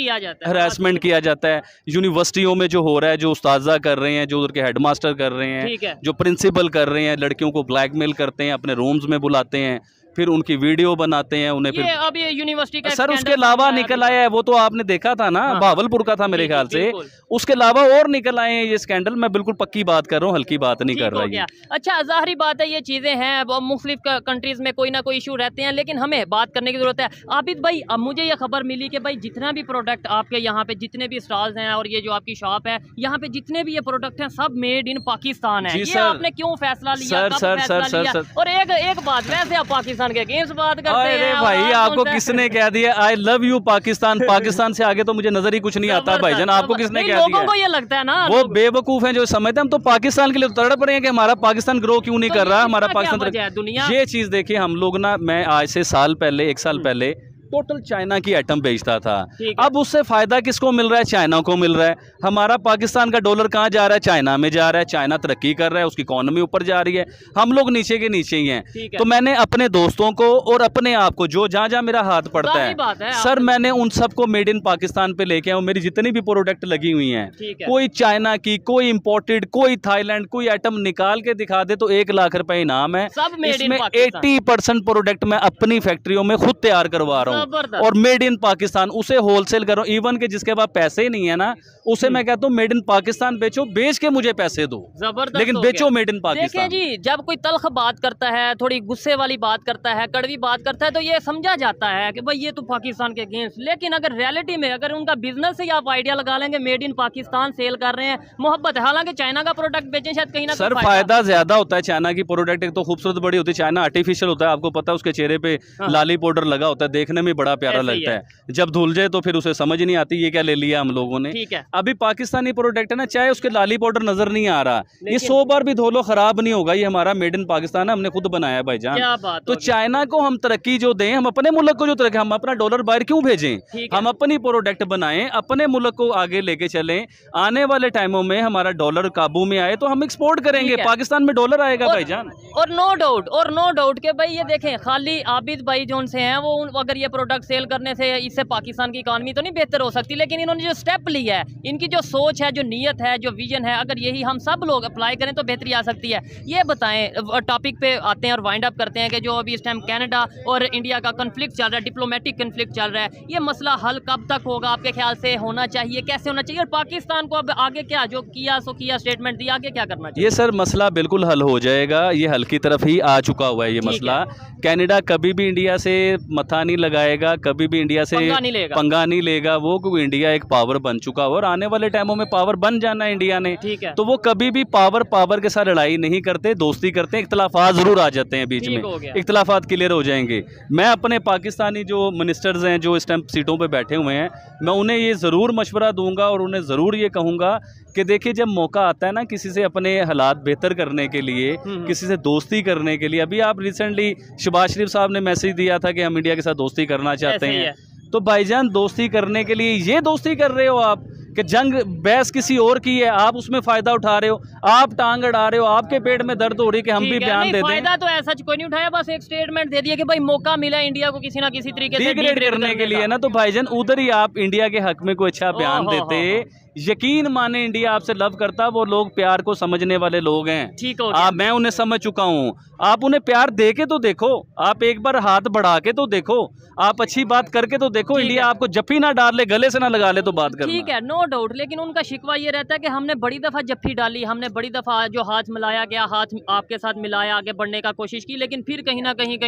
[SPEAKER 1] हरासमेंट किया जाता है। यूनिवर्सिटियों में जो हो रहा है, जो उस्ताजा कर रहे हैं, जो उधर के हेडमास्टर कर रहे हैं, जो प्रिंसिपल कर रहे हैं, लड़कियों को ब्लैकमेल करते हैं, अपने रूम्स में बुलाते हैं, फिर उनकी वीडियो बनाते हैं उन्हें। फिर
[SPEAKER 2] अब ये यूनिवर्सिटी का
[SPEAKER 1] सर उसके अलावा निकल आया है, वो तो आपने देखा था ना, भावलपुर का था मेरे ख्याल से। उसके अलावा और निकल आए हैं ये स्कैंडल। मैं बिल्कुल पक्की बात कर रहा हूँ, हल्की बात नहीं कर रहा।
[SPEAKER 2] अच्छा, ज़ाहिरी बात है ये चीज़ें हैं, मुख्तलिफ कंट्रीज में कोई ना कोई इशू रहते हैं, लेकिन हमें बात करने की जरूरत है। आबिद भाई, अब मुझे ये खबर मिली कि भाई जितना भी प्रोडक्ट आपके यहाँ पे, जितने भी स्टॉल्स हैं और ये जो आपकी शॉप है, यहाँ पे जितने भी ये प्रोडक्ट हैं सब मेड इन पाकिस्तान है। ये आपने क्यों फैसला लिया? और एक बात, वैसे आप पाकिस्तान के अगेंस्ट बात करते हैं।
[SPEAKER 1] अरे भाई, आपको किसने कह दिया I love you Pakistan? Pakistan से आगे तो मुझे नजर ही कुछ नहीं आता भाईजान। आपको किसने कह दिया?
[SPEAKER 2] लोगों को ये लगता है ना,
[SPEAKER 1] वो बेवकूफ हैं जो समझते हैं हम तो पाकिस्तान के लिए तड़प रहे हैं कि हमारा पाकिस्तान ग्रो क्यों नहीं कर रहा, हमारा पाकिस्तान।
[SPEAKER 2] दुनिया
[SPEAKER 1] ये चीज देखिए, हम लोग ना, मैं आज से साल पहले, 1 साल पहले टोटल चाइना की आइटम बेचता था। अब उससे फायदा किसको मिल रहा है? चाइना को मिल रहा है। हमारा पाकिस्तान का डॉलर कहाँ जा रहा है? चाइना में जा रहा है। चाइना तरक्की कर रहा है, उसकी इकोनॉमी ऊपर जा रही है, हम लोग नीचे के नीचे ही हैं। तो मैंने अपने दोस्तों को और अपने आप को, जो जहाँ जहाँ मेरा हाथ पड़ता है सर, मैंने उन सबको मेड इन पाकिस्तान पे लेके आया। मेरी जितनी भी प्रोडक्ट लगी हुई हैं, कोई चाइना की, कोई इम्पोर्टेड, कोई थाईलैंड, कोई आइटम निकाल के दिखा दे तो 1 लाख रुपए इनाम है। इसमें 80% प्रोडक्ट मैं अपनी फैक्ट्रियों में खुद तैयार करवा रहा हूँ और मेड इन पाकिस्तान, उसे होलसेल कर रहा हूँ। इवन के जिसके पास पैसे ही नहीं है ना, उसे मैं कहता हूँ मेड इन पाकिस्तान बेचो, बेच के मुझे पैसे दो, लेकिन बेचो मेड इन पाकिस्तान।
[SPEAKER 2] जी, जब कोई तल्ख बात करता है, थोड़ी गुस्से वाली बात करता है, कड़वी बात करता है, तो ये समझा जाता है कि भाई ये तो पाकिस्तान के अगेंस्ट। लेकिन अगर रियलिटी में, अगर उनका बिजनेस से आप आइडिया लगा लेंगे, मेड इन पाकिस्तान सेल कर रहे हैं, मोहब्बत है। हालांकि चाइना का प्रोडक्ट बेचें शायद कहीं ना
[SPEAKER 1] सर फायदा ज्यादा होता है चाइना की प्रोडक्ट। एक तो खूबसूरत बड़ी होती है, चाइना आर्टिफिशियल होता है, आपको पता है, उसके चेहरे पे लाली पाउडर लगा होता है, देखने में भी बड़ा प्यारा लगता है, जब धुल जाए तो फिर उसे समझ नहीं आती ये क्या ले लिया हम लोगों ने।
[SPEAKER 2] ठीक है।
[SPEAKER 1] अभी पाकिस्तानी प्रोडक्ट है ना, चाहे उसके लाली पाउडर नजर नहीं आ रहा, ये 100 बार भी धो लो खराब नहीं होगा, ये हमारा मेड इन पाकिस्तान है, हमने खुद बनाया है भाईजान।
[SPEAKER 2] क्या बात।
[SPEAKER 1] तो चाइना को हम तरक्की जो दें, हम अपने मुल्क को जो तरक्की, हम अपना डॉलर बाहर क्यों भेजें, हम अपनी प्रोडक्ट बनाएं, अपने मुल्क को आगे लेके चलें, आने वाले टाइमों में हमारा डॉलर काबू में आए तो हम एक्सपोर्ट करेंगे, पाकिस्तान में डॉलर आएगा भाईजान।
[SPEAKER 2] और नो डाउट के भाई ये देखें, खाली आबिद भाई जोन से हैं वो, अगर ये प्रोडक्ट सेल करने से इससे पाकिस्तान की इकॉनमी तो नहीं बेहतर हो सकती, लेकिन इन्होंने जो स्टेप लिया है, इनकी जो सोच है, जो नीयत है, जो विजन है, अगर यही हम सब लोग अप्लाई करें तो बेहतरी आ सकती है। ये बताएं, टॉपिक पे आते हैं और वाइंड अप करते हैं कि जो अभी इस टाइम कनाडा और इंडिया का कन्फ्लिक्ट चल रहा है, डिप्लोमेटिक कन्फ्लिक्ट चल रहा है, ये मसला हल कब तक होगा आपके ख्याल से, होना चाहिए, कैसे होना चाहिए, और पाकिस्तान को अब आगे क्या, जो किया सो किया, स्टेटमेंट दिया, आगे क्या करना चाहिए?
[SPEAKER 1] ये सर मसला बिल्कुल हल हो जाएगा, ये हल की तरफ ही आ चुका हुआ है ये मसला। कनाडा कभी भी इंडिया से मथा नहीं लगाएगा, कभी भी इंडिया से पंगा नहीं लेगा वो, क्योंकि इंडिया एक पावर बन चुका हुआ और आने वाले टाइमों में पावर बन जाना है इंडिया ने।
[SPEAKER 2] ठीक है।
[SPEAKER 1] तो वो कभी भी पावर के साथ लड़ाई नहीं करते, दोस्ती करते हैं, इख्तलाफात जरूर आ जाते हैं बीच में, इख्तलाफात क्लियर हो जाएंगे। मैं अपने पाकिस्तानी जो मिनिस्टर्स हैं जो इस टाइम सीटों पे बैठे हुए हैं, मैं उन्हें ये ज़रूर मशवरा दूंगा और उन्हें ज़रूर ये कहूँगा कि देखिए जब मौका आता है ना किसी से अपने हालात बेहतर करने के लिए, किसी से दोस्ती करने के लिए, अभी आप रिसेंटली शहबाज शरीफ साहब ने मैसेज दिया था कि हम इंडिया के साथ दोस्ती करना चाहते हैं, तो भाईजान दोस्ती करने के लिए ये दोस्ती कर रहे हो आप कि जंग बहस किसी और की है, आप उसमें फायदा उठा रहे हो, आप टांग अड़ा रहे हो, आपके पेट में दर्द हो रही है कि हम भी बयान दे दें।
[SPEAKER 2] फायदा तो ऐसा कोई नहीं उठाया, बस एक स्टेटमेंट दे दिया कि भाई मौका मिला इंडिया को किसी ना किसी तरीके से
[SPEAKER 1] डिग्रेड करने के लिए ना, तो भाईजान उधर ही आप इंडिया के हक में कोई अच्छा बयान देते। यकीन माने इंडिया आपसे लव करता, वो लोग प्यार को समझने वाले लोग हैं।
[SPEAKER 2] ठीक हो गया।
[SPEAKER 1] मैं उन्हें समझ चुका हूँ, आप उन्हें प्यार दे के तो देखो, आप एक बार हाथ बढ़ा के तो देखो, आप अच्छी बात करके तो देखो, इंडिया आपको जफ्फी ना डाल ले, गले से ना लगा ले तो बात करना।
[SPEAKER 2] ठीक है, नो डाउट, लेकिन उनका शिकवा ये रहता है कि हमने बड़ी दफा जफ्फी डाली, हमने बड़ी दफा जो हाथ मिलाया गया, हाथ आपके साथ मिलाया, आगे बढ़ने का कोशिश की, लेकिन फिर कहीं ना कहीं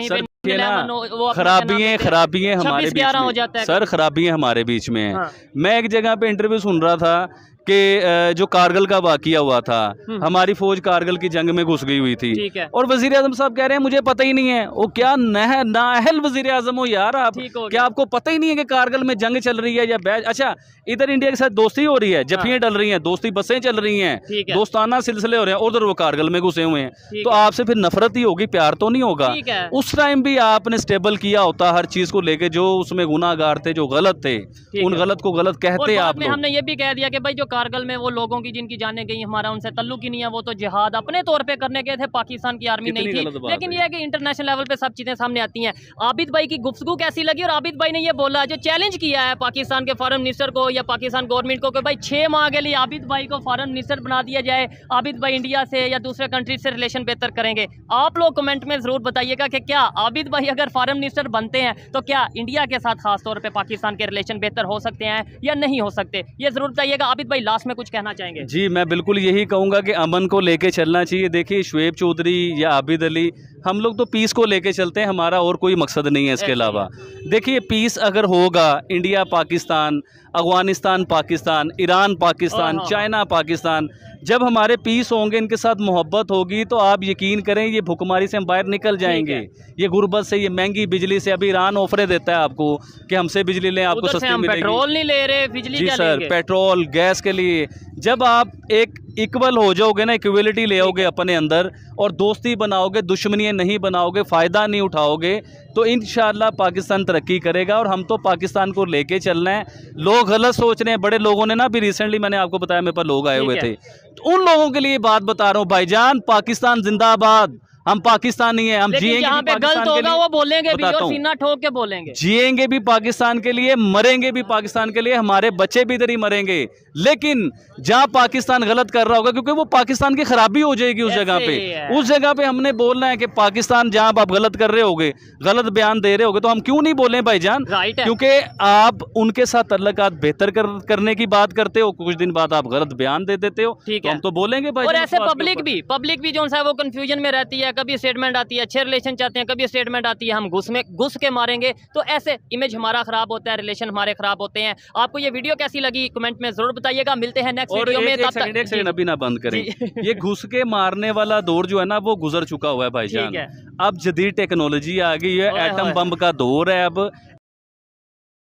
[SPEAKER 1] खराबियां हमारे बीच में
[SPEAKER 2] हो जाता है
[SPEAKER 1] सर, खराबियां हमारे बीच में है। मैं एक जगह पे इंटरव्यू सुन रहा था कि जो कारगिल का वाकया हुआ था, हमारी फौज कारगिल की जंग में घुस गई हुई थी, और वजीर आजम साहब कह रहे हैं मुझे पता ही नहीं है। वो क्या नाअहल वजीर आजम हो यार आप, क्या आपको पता ही नहीं है कि कारगिल में जंग चल रही है या बैच? अच्छा, इधर इंडिया के साथ दोस्ती हो रही है, जफियां डल रही हैं, दोस्ती बसें चल रही हैं, दोस्ताना सिलसिले हो रहे हैं, उधर वो कारगिल में घुसे हुए हैं, तो आपसे फिर नफरत ही होगी, प्यार तो नहीं होगा। उस टाइम भी आपने स्टेबल किया होता हर चीज को लेके, जो उसमें गुनाहगार थे, जो गलत थे, उन गलत को गलत कहते आप लोग।
[SPEAKER 2] हमने ये भी कह दिया कि भाई जो कारगिल में वो लोगों की जिनकी जाने गई, हमारा उनसे तल्लुक ही नहीं है, वो तो जिहाद अपने तौर पे करने गए थे, पाकिस्तान की आर्मी नहीं थी। लेकिन ये है कि इंटरनेशनल लेवल पे सब चीजें सामने आती हैं। आबिद भाई की गुफ्तगू कैसी लगी? और आबिद भाई ने ये बोला, जो चैलेंज किया है पाकिस्तान के फॉरेन मिनिस्टर को या पाकिस्तान गवर्नमेंट को कि भाई 6 माह के लिए आबिद भाई को फॉरेन मिनिस्टर बना दिया जाए, आबिद भाई इंडिया से या दूसरे कंट्री से रिलेशन बेहतर करेंगे। आप लोग कमेंट में जरूर बताइएगा कि क्या आबिद भाई अगर फॉरेन मिनिस्टर बनते हैं तो क्या इंडिया के साथ खासतौर पर पाकिस्तान के रिलेशन बेहतर हो सकते हैं या नहीं हो सकते, ये जरूर बताइएगा। आबिद भाई लास्ट में कुछ कहना चाहेंगे?
[SPEAKER 1] जी, मैं बिल्कुल यही कहूँगा कि अमन को लेके चलना चाहिए। देखिए शुएब चौधरी या आबिद अली, हम लोग तो पीस को लेके चलते हैं, हमारा और कोई मकसद नहीं है इसके अलावा। देखिए पीस अगर होगा, India Pakistan, Afghanistan Pakistan, Iran Pakistan, China Pakistan, जब हमारे पीस होंगे, इनके साथ मोहब्बत होगी, तो आप यकीन करें ये भुखमारी से हम बाहर निकल जाएंगे, ये गुर्बत से, ये महंगी बिजली से। अभी ईरान ऑफर देता है आपको कि हमसे बिजली लें, आपको सस्ती मिलेगी।
[SPEAKER 2] पेट्रोल नहीं ले रहे, बिजली
[SPEAKER 1] जी सर, पेट्रोल गैस के लिए जब आप एक इक्वल हो जाओगे ना, इक्वलिटी ले आओगे अपने अंदर और दोस्ती बनाओगे, दुश्मनी नहीं बनाओगे, फ़ायदा नहीं उठाओगे, तो इंशाअल्लाह पाकिस्तान तरक्की करेगा। और हम तो पाकिस्तान को लेके चलना है। लोग गलत सोच रहे हैं, बड़े लोगों ने ना, अभी रिसेंटली मैंने आपको बताया मेरे पास लोग आए हुए थे, तो उन लोगों के लिए बात बता रहा हूँ, भाईजान पाकिस्तान जिंदाबाद, हम पाकिस्तानी हैं, हम जिएंगे
[SPEAKER 2] जहाँ पे गलत होगा वो बोलेंगे भी और सीना ठोक के बोलेंगे,
[SPEAKER 1] जिएंगे भी पाकिस्तान के लिए, मरेंगे भी पाकिस्तान के लिए, हमारे बच्चे भी इधर ही मरेंगे। लेकिन जहाँ पाकिस्तान गलत कर रहा होगा, क्योंकि वो पाकिस्तान की खराबी हो जाएगी उस जगह पे, उस जगह पे हमने बोलना है कि पाकिस्तान जहाँ आप गलत कर रहे होगे, गलत बयान दे रहे होगे, तो हम क्यों नहीं बोले भाईजान? क्योंकि आप उनके साथ तल्लुकात बेहतर करने की बात करते हो, कुछ दिन बाद आप गलत बयान दे देते हो, तो हम तो बोलेंगे भाई।
[SPEAKER 2] और ऐसे पब्लिक भी जो है वो कंफ्यूजन में रहती है, कभी स्टेटमेंट आती है अच्छे रिलेशन चाहते हैं, कभी स्टेटमेंट आती है हम घुस के मारेंगे, तो ऐसे इमेज हमारा खराब होता है, रिलेशन हमारे खराब होते हैं। आपको ये वीडियो कैसी लगी कमेंट में जरूर बताइएगा। मिलते हैं नेक्स्ट वीडियो में।
[SPEAKER 1] एक सेकंड अभी ना बंद करें, ये घुस के मारने वाला दौर जो है ना वो गुजर चुका हुआ है भाईजान। अब जदीद टेक्नोलॉजी आ गई है, एटम बम का दौर है अब।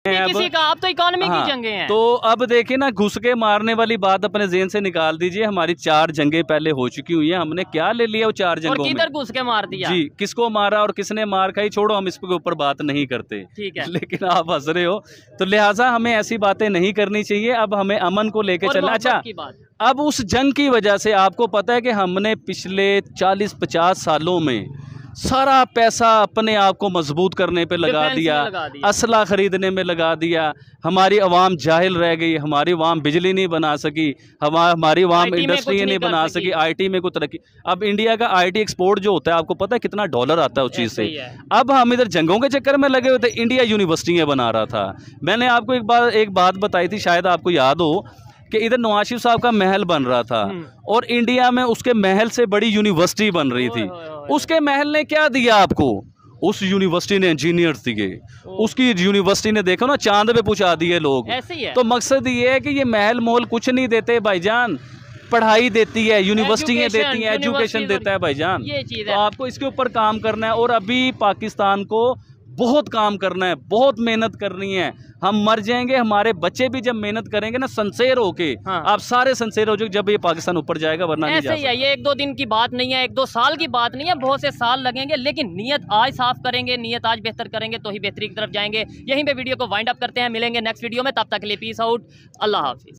[SPEAKER 1] अब
[SPEAKER 2] किसी का, आप तो इकोनॉमी की जंगें हैं।
[SPEAKER 1] तो अब देखिए ना, घुस के मारने वाली बात अपने जेहन से निकाल दीजिए। हमारी 4 जंगें पहले हो चुकी हुई हैं, हमने क्या ले लिया वो 4 जंगों में?
[SPEAKER 2] किधर घुस के मार दिया
[SPEAKER 1] जी, किसको मारा और किसने मार खाई, छोड़ो, हम इसके ऊपर बात नहीं करते।
[SPEAKER 2] ठीक है,
[SPEAKER 1] लेकिन आप हंस रहे हो, तो लिहाजा हमें ऐसी बातें नहीं करनी चाहिए। अब हमें अमन को लेके चलना। अच्छा, अब उस जंग की वजह से आपको पता है कि हमने पिछले 40-50 सालों में सारा पैसा अपने आप को मजबूत करने पे लगा दिया, असला खरीदने में लगा दिया। हमारी आवाम जाहिल रह गई, हमारी आवाम बिजली नहीं बना सकी, हमारी आवाम इंडस्ट्री नहीं बना सकी, आईटी में कोई तरक्की। अब इंडिया का आईटी एक्सपोर्ट जो होता है, आपको पता है कितना डॉलर आता है उस चीज़ से। अब हम इधर जंगों के चक्कर में लगे हुए थे, इंडिया यूनिवर्सिटियाँ बना रहा था। मैंने आपको एक बात बताई थी, शायद आपको याद हो, कि इधर नवाज शरीफ साहब का महल बन रहा था और इंडिया में उसके महल से बड़ी यूनिवर्सिटी बन रही थी। उसके महल ने क्या दिया आपको? उस यूनिवर्सिटी ने इंजीनियर्स दिए, उसकी यूनिवर्सिटी ने देखो ना चांद पे पहुंचा दिए लोग।
[SPEAKER 2] ऐसे ही है।
[SPEAKER 1] तो मकसद ये है कि ये महल मोल कुछ नहीं देते भाईजान, पढ़ाई देती है, यूनिवर्सिटियाँ देती हैं, एजुकेशन देता है भाईजान।
[SPEAKER 2] ये चीज़
[SPEAKER 1] तो
[SPEAKER 2] है।
[SPEAKER 1] आपको इसके ऊपर काम करना है और अभी पाकिस्तान को बहुत काम करना है, बहुत मेहनत करनी है। हम मर जाएंगे, हमारे बच्चे भी जब मेहनत करेंगे ना संसेर होके, आप सारे संसेर हो जाओगे जब ये पाकिस्तान ऊपर जाएगा, वरना नहीं जा सकता।
[SPEAKER 2] ऐसे ही है, ये 1-2 दिन की बात नहीं है, 1-2 साल की बात नहीं है, बहुत से साल लगेंगे, लेकिन नियत आज साफ करेंगे, नियत आज बेहतर करेंगे तो ही बेहतरी की तरफ जाएंगे। यहीं पे वीडियो को वाइंड अप करते हैं, मिलेंगे नेक्स्ट वीडियो में, तब तक के लिए पीस आउट, अल्लाह हाफिज।